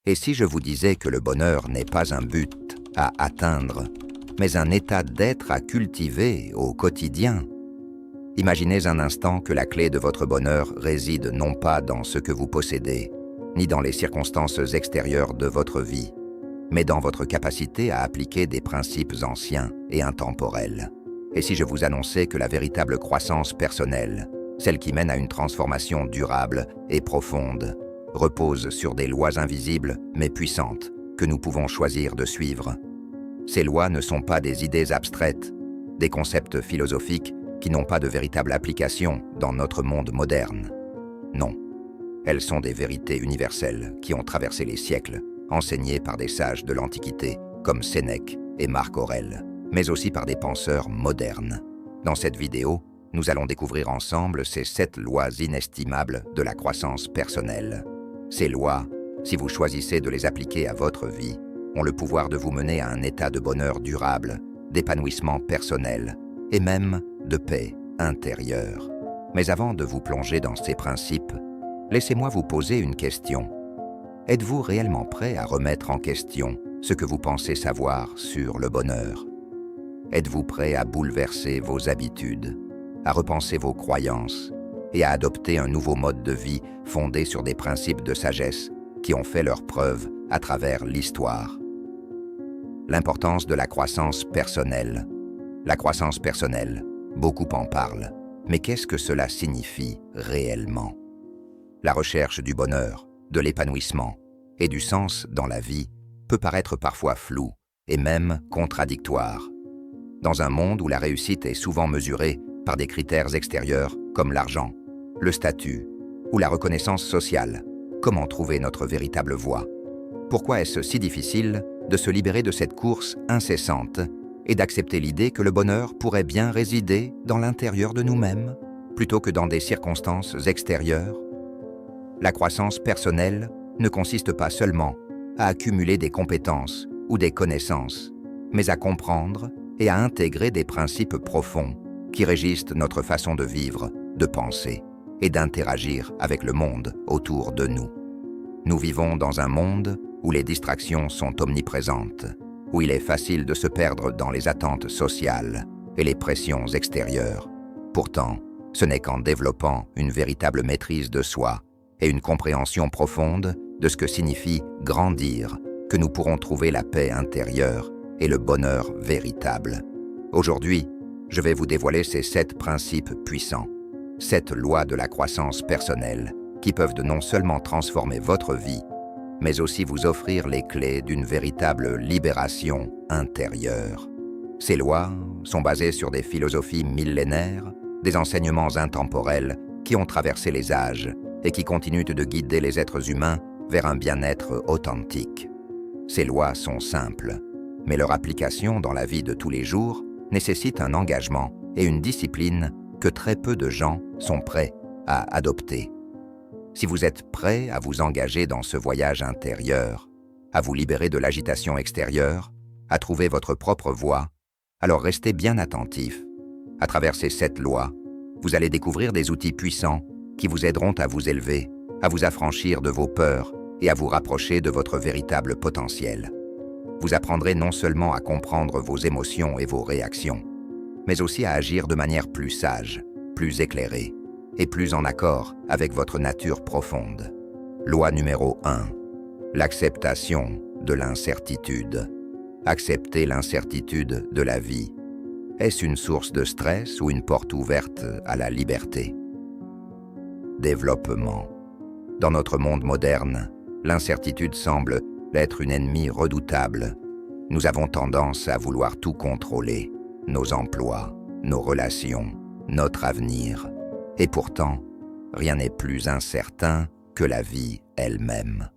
Et si je vous disais que le bonheur n'est pas un but à atteindre, mais un état d'être à cultiver au quotidien? Imaginez un instant que la clé de votre bonheur réside non pas dans ce que vous possédez, ni dans les circonstances extérieures de votre vie, mais dans votre capacité à appliquer des principes anciens et intemporels. Et si je vous annonçais que la véritable croissance personnelle, celle qui mène à une transformation durable et profonde, repose sur des lois invisibles mais puissantes que nous pouvons choisir de suivre. Ces lois ne sont pas des idées abstraites, des concepts philosophiques qui n'ont pas de véritable application dans notre monde moderne. Non, elles sont des vérités universelles qui ont traversé les siècles, enseignées par des sages de l'Antiquité comme Sénèque et Marc Aurèle, mais aussi par des penseurs modernes. Dans cette vidéo, nous allons découvrir ensemble ces 7 lois inestimables de la croissance personnelle. Ces lois, si vous choisissez de les appliquer à votre vie, ont le pouvoir de vous mener à un état de bonheur durable, d'épanouissement personnel et même de paix intérieure. Mais avant de vous plonger dans ces principes, laissez-moi vous poser une question. Êtes-vous réellement prêt à remettre en question ce que vous pensez savoir sur le bonheur? Êtes-vous prêt à bouleverser vos habitudes, à repenser vos croyances et à adopter un nouveau mode de vie fondé sur des principes de sagesse qui ont fait leur preuve à travers l'histoire? L'importance de la croissance personnelle. La croissance personnelle, beaucoup en parlent, mais qu'est-ce que cela signifie réellement? La recherche du bonheur, de l'épanouissement et du sens dans la vie peut paraître parfois floue et même contradictoire. Dans un monde où la réussite est souvent mesurée par des critères extérieurs comme l'argent, le statut ou la reconnaissance sociale, comment trouver notre véritable voie? Pourquoi est-ce si difficile de se libérer de cette course incessante et d'accepter l'idée que le bonheur pourrait bien résider dans l'intérieur de nous-mêmes, plutôt que dans des circonstances extérieures? La croissance personnelle ne consiste pas seulement à accumuler des compétences ou des connaissances, mais à comprendre et à intégrer des principes profonds qui régissent notre façon de vivre, de penser et d'interagir avec le monde autour de nous. Nous vivons dans un monde où les distractions sont omniprésentes, où il est facile de se perdre dans les attentes sociales et les pressions extérieures. Pourtant, ce n'est qu'en développant une véritable maîtrise de soi et une compréhension profonde de ce que signifie grandir que nous pourrons trouver la paix intérieure et le bonheur véritable. Aujourd'hui, je vais vous dévoiler ces 7 principes puissants, 7 lois de la croissance personnelle qui peuvent non seulement transformer votre vie, mais aussi vous offrir les clés d'une véritable libération intérieure. Ces lois sont basées sur des philosophies millénaires, des enseignements intemporels qui ont traversé les âges et qui continuent de guider les êtres humains vers un bien-être authentique. Ces lois sont simples, mais leur application dans la vie de tous les jours nécessite un engagement et une discipline que très peu de gens sont prêts à adopter. Si vous êtes prêt à vous engager dans ce voyage intérieur, à vous libérer de l'agitation extérieure, à trouver votre propre voie, alors restez bien attentif. À travers ces 7 lois, vous allez découvrir des outils puissants qui vous aideront à vous élever, à vous affranchir de vos peurs et à vous rapprocher de votre véritable potentiel. Vous apprendrez non seulement à comprendre vos émotions et vos réactions, mais aussi à agir de manière plus sage, plus éclairée et plus en accord avec votre nature profonde. Loi numéro 1. L'acceptation de l'incertitude. Accepter l'incertitude de la vie. Est-ce une source de stress ou une porte ouverte à la liberté? Développement. Dans notre monde moderne, l'incertitude semble être une ennemie redoutable. Nous avons tendance à vouloir tout contrôler, nos emplois, nos relations, notre avenir. Et pourtant, rien n'est plus incertain que la vie elle-même.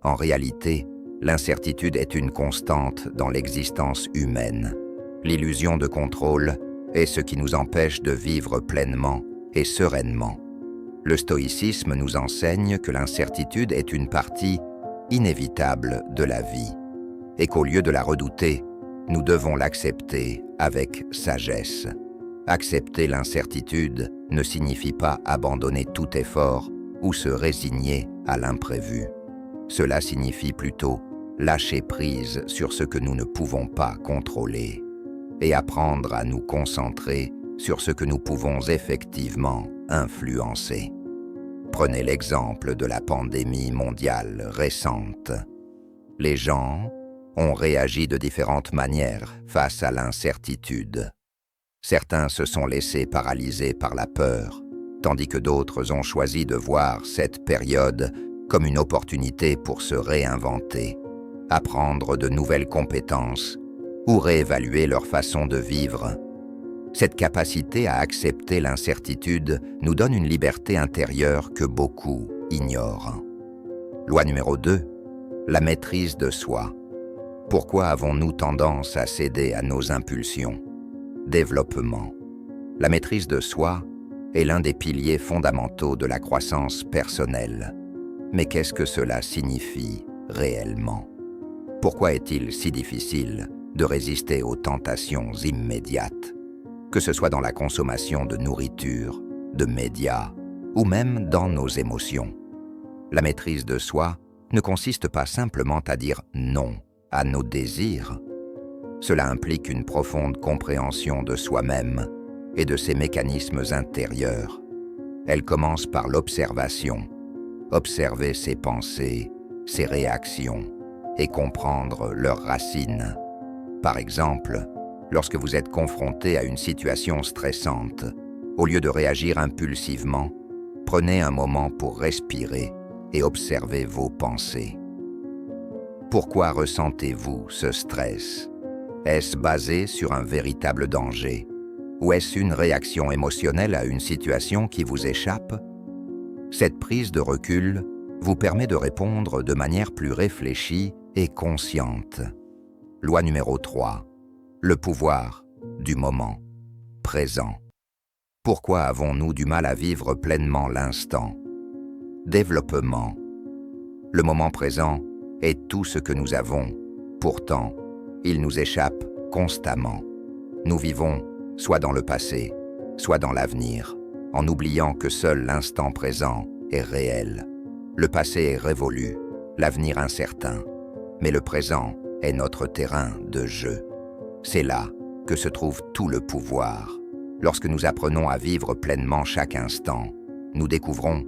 En réalité, l'incertitude est une constante dans l'existence humaine. L'illusion de contrôle est ce qui nous empêche de vivre pleinement et sereinement. Le stoïcisme nous enseigne que l'incertitude est une partie inévitable de la vie et qu'au lieu de la redouter, nous devons l'accepter avec sagesse. Accepter l'incertitude ne signifie pas abandonner tout effort ou se résigner à l'imprévu. Cela signifie plutôt lâcher prise sur ce que nous ne pouvons pas contrôler et apprendre à nous concentrer sur ce que nous pouvons effectivement influencer. Prenez l'exemple de la pandémie mondiale récente. Les gens ont réagi de différentes manières face à l'incertitude. Certains se sont laissés paralyser par la peur, tandis que d'autres ont choisi de voir cette période comme une opportunité pour se réinventer, apprendre de nouvelles compétences ou réévaluer leur façon de vivre. Cette capacité à accepter l'incertitude nous donne une liberté intérieure que beaucoup ignorent. Loi numéro 2, la maîtrise de soi. Pourquoi avons-nous tendance à céder à nos impulsions? Développement. La maîtrise de soi est l'un des piliers fondamentaux de la croissance personnelle. Mais qu'est-ce que cela signifie réellement? Pourquoi est-il si difficile de résister aux tentations immédiates, que ce soit dans la consommation de nourriture, de médias ou même dans nos émotions? La maîtrise de soi ne consiste pas simplement à dire non à nos désirs. Cela implique une profonde compréhension de soi-même et de ses mécanismes intérieurs. Elle commence par l'observation. Observer ses pensées, ses réactions et comprendre leurs racines. Par exemple, lorsque vous êtes confronté à une situation stressante, au lieu de réagir impulsivement, prenez un moment pour respirer et observer vos pensées. Pourquoi ressentez-vous ce stress? Est-ce basé sur un véritable danger? Ou est-ce une réaction émotionnelle à une situation qui vous échappe? Cette prise de recul vous permet de répondre de manière plus réfléchie et consciente. Loi numéro 3. Le pouvoir du moment présent. Pourquoi avons-nous du mal à vivre pleinement l'instant? Développement. Le moment présent est tout ce que nous avons. Pourtant, il nous échappe constamment. Nous vivons soit dans le passé, soit dans l'avenir, en oubliant que seul l'instant présent est réel. Le passé est révolu, l'avenir incertain, mais le présent est notre terrain de jeu. C'est là que se trouve tout le pouvoir. Lorsque nous apprenons à vivre pleinement chaque instant, nous découvrons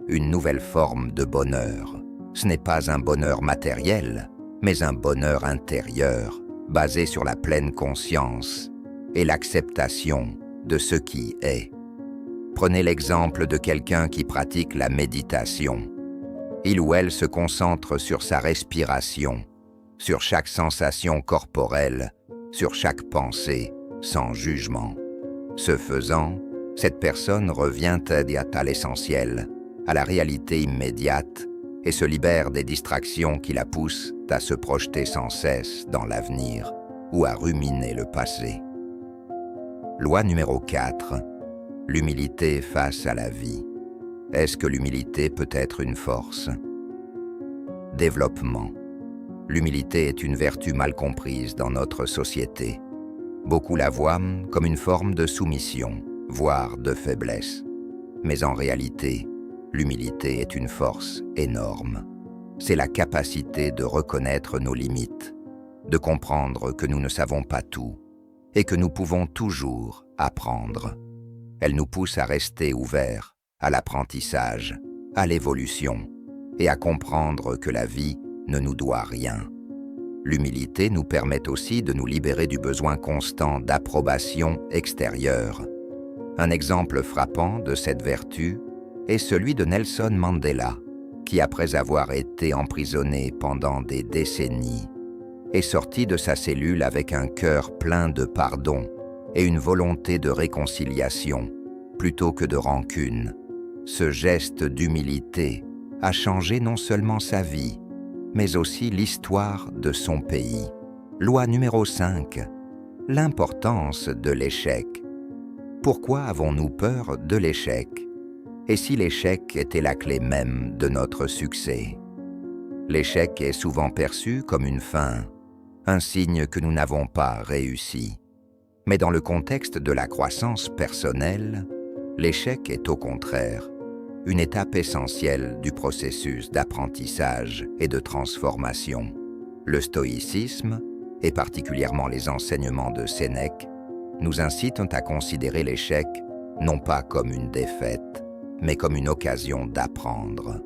une nouvelle forme de bonheur. Ce n'est pas un bonheur matériel, mais un bonheur intérieur, basé sur la pleine conscience et l'acceptation de ce qui est. Prenez l'exemple de quelqu'un qui pratique la méditation. Il ou elle se concentre sur sa respiration, sur chaque sensation corporelle, sur chaque pensée, sans jugement. Ce faisant, cette personne revient à l'essentiel, à la réalité immédiate, et se libère des distractions qui la poussent à se projeter sans cesse dans l'avenir ou à ruminer le passé. Loi numéro 4. L'humilité face à la vie. Est-ce que l'humilité peut être une force? Développement. L'humilité est une vertu mal comprise dans notre société. Beaucoup la voient comme une forme de soumission, voire de faiblesse. Mais en réalité, l'humilité est une force énorme. C'est la capacité de reconnaître nos limites, de comprendre que nous ne savons pas tout et que nous pouvons toujours apprendre. Elle nous pousse à rester ouverts à l'apprentissage, à l'évolution et à comprendre que la vie ne nous doit rien. L'humilité nous permet aussi de nous libérer du besoin constant d'approbation extérieure. Un exemple frappant de cette vertu est celui de Nelson Mandela, qui, après avoir été emprisonné pendant des décennies, est sorti de sa cellule avec un cœur plein de pardon et une volonté de réconciliation, plutôt que de rancune. Ce geste d'humilité a changé non seulement sa vie, mais aussi l'histoire de son pays. Loi numéro 5. L'importance de l'échec. Pourquoi avons-nous peur de l'échec? Et si l'échec était la clé même de notre succès? L'échec est souvent perçu comme une fin, un signe que nous n'avons pas réussi. Mais dans le contexte de la croissance personnelle, l'échec est au contraire une étape essentielle du processus d'apprentissage et de transformation. Le stoïcisme, et particulièrement les enseignements de Sénèque, nous incitent à considérer l'échec non pas comme une défaite, mais comme une occasion d'apprendre.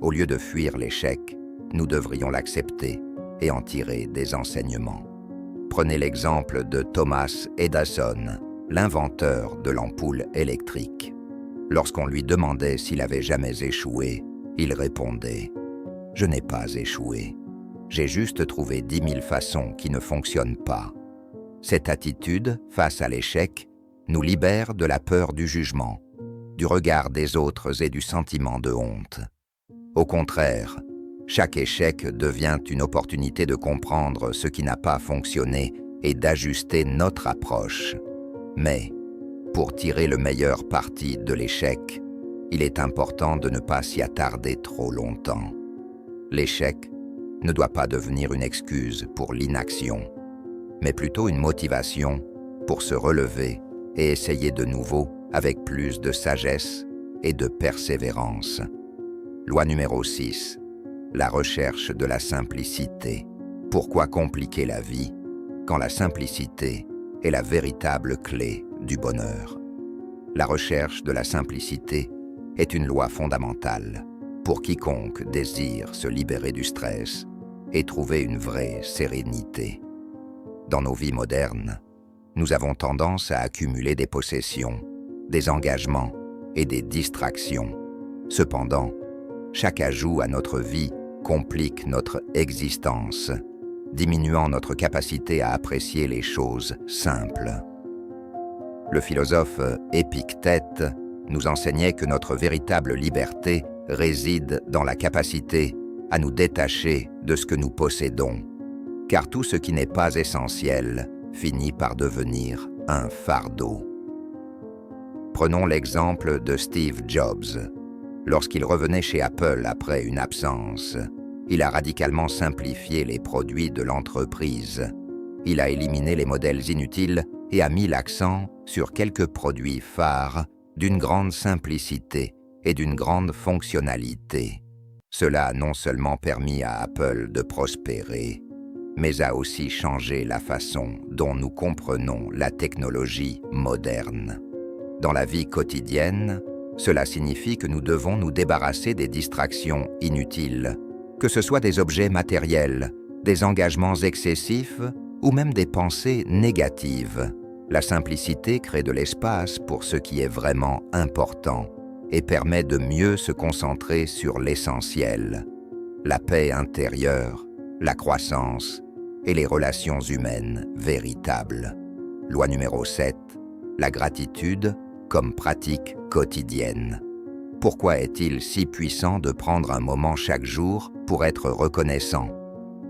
Au lieu de fuir l'échec, nous devrions l'accepter et en tirer des enseignements. Prenez l'exemple de Thomas Edison, l'inventeur de l'ampoule électrique. Lorsqu'on lui demandait s'il avait jamais échoué, il répondait « Je n'ai pas échoué. J'ai juste trouvé 10 000 façons qui ne fonctionnent pas. » Cette attitude, face à l'échec, nous libère de la peur du jugement, du regard des autres et du sentiment de honte. Au contraire, chaque échec devient une opportunité de comprendre ce qui n'a pas fonctionné et d'ajuster notre approche. Mais, pour tirer le meilleur parti de l'échec, il est important de ne pas s'y attarder trop longtemps. L'échec ne doit pas devenir une excuse pour l'inaction, mais plutôt une motivation pour se relever et essayer de nouveau avec plus de sagesse et de persévérance. Loi numéro 6. La recherche de la simplicité. Pourquoi compliquer la vie quand la simplicité est la véritable clé du bonheur? La recherche de la simplicité est une loi fondamentale pour quiconque désire se libérer du stress et trouver une vraie sérénité. Dans nos vies modernes, nous avons tendance à accumuler des possessions, des engagements et des distractions. Cependant, chaque ajout à notre vie complique notre existence, diminuant notre capacité à apprécier les choses simples. Le philosophe Épictète nous enseignait que notre véritable liberté réside dans la capacité à nous détacher de ce que nous possédons, car tout ce qui n'est pas essentiel finit par devenir un fardeau. Prenons l'exemple de Steve Jobs. Lorsqu'il revenait chez Apple après une absence, il a radicalement simplifié les produits de l'entreprise. Il a éliminé les modèles inutiles et a mis l'accent sur quelques produits phares d'une grande simplicité et d'une grande fonctionnalité. Cela a non seulement permis à Apple de prospérer, mais a aussi changé la façon dont nous comprenons la technologie moderne. Dans la vie quotidienne, cela signifie que nous devons nous débarrasser des distractions inutiles, que ce soit des objets matériels, des engagements excessifs ou même des pensées négatives. La simplicité crée de l'espace pour ce qui est vraiment important et permet de mieux se concentrer sur l'essentiel, la paix intérieure, la croissance et les relations humaines véritables. Loi numéro 7. La gratitude comme pratique quotidienne. Pourquoi est-il si puissant de prendre un moment chaque jour pour être reconnaissant?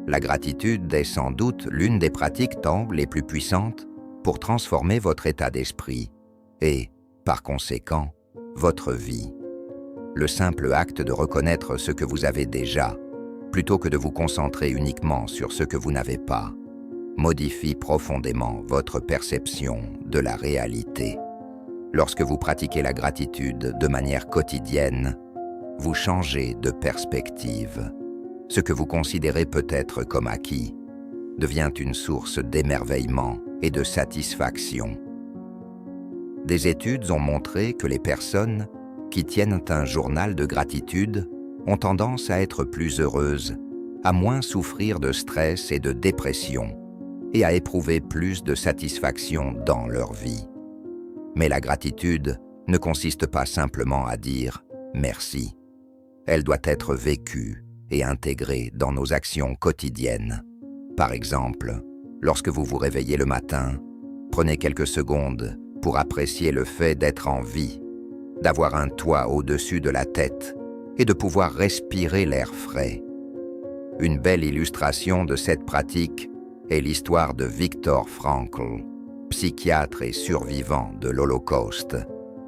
La gratitude est sans doute l'une des pratiques les plus puissantes pour transformer votre état d'esprit et, par conséquent, votre vie. Le simple acte de reconnaître ce que vous avez déjà, plutôt que de vous concentrer uniquement sur ce que vous n'avez pas, modifie profondément votre perception de la réalité. Lorsque vous pratiquez la gratitude de manière quotidienne, vous changez de perspective. Ce que vous considérez peut-être comme acquis devient une source d'émerveillement et de satisfaction. Des études ont montré que les personnes qui tiennent un journal de gratitude ont tendance à être plus heureuses, à moins souffrir de stress et de dépression, et à éprouver plus de satisfaction dans leur vie. Mais la gratitude ne consiste pas simplement à dire « merci ». Elle doit être vécue et intégrée dans nos actions quotidiennes. Par exemple, lorsque vous vous réveillez le matin, prenez quelques secondes pour apprécier le fait d'être en vie, d'avoir un toit au-dessus de la tête et de pouvoir respirer l'air frais. Une belle illustration de cette pratique est l'histoire de Viktor Frankl, psychiatre et survivant de l'Holocauste,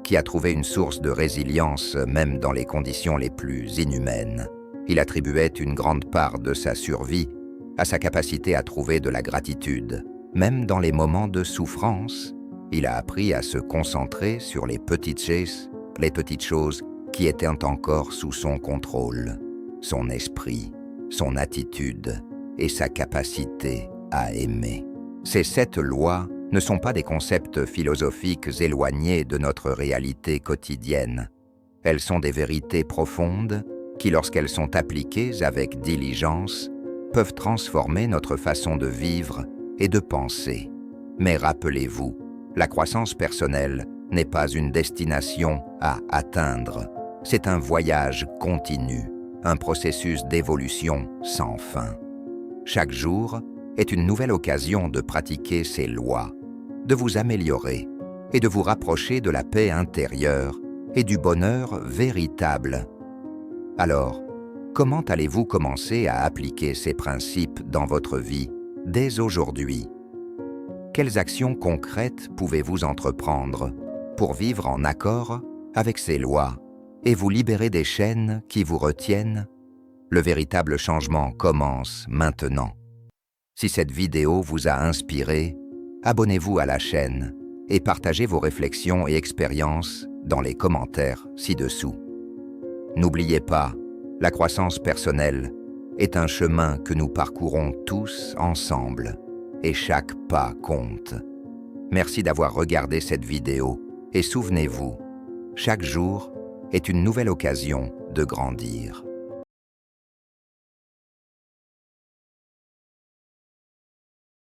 qui a trouvé une source de résilience même dans les conditions les plus inhumaines. Il attribuait une grande part de sa survie à sa capacité à trouver de la gratitude. Même dans les moments de souffrance, il a appris à se concentrer sur les petites choses qui étaient encore sous son contrôle, son esprit, son attitude et sa capacité à aimer. Ces 7 lois ne sont pas des concepts philosophiques éloignés de notre réalité quotidienne. Elles sont des vérités profondes qui, lorsqu'elles sont appliquées avec diligence, peuvent transformer notre façon de vivre et de penser. Mais rappelez-vous, la croissance personnelle n'est pas une destination à atteindre. C'est un voyage continu, un processus d'évolution sans fin. Chaque jour est une nouvelle occasion de pratiquer ces lois, de vous améliorer et de vous rapprocher de la paix intérieure et du bonheur véritable. Alors, comment allez-vous commencer à appliquer ces principes dans votre vie dès aujourd'hui? Quelles actions concrètes pouvez-vous entreprendre pour vivre en accord avec ces lois et vous libérer des chaînes qui vous retiennent? Le véritable changement commence maintenant. Si cette vidéo vous a inspiré, abonnez-vous à la chaîne et partagez vos réflexions et expériences dans les commentaires ci-dessous. N'oubliez pas, la croissance personnelle est un chemin que nous parcourons tous ensemble et chaque pas compte. Merci d'avoir regardé cette vidéo et souvenez-vous, chaque jour est une nouvelle occasion de grandir.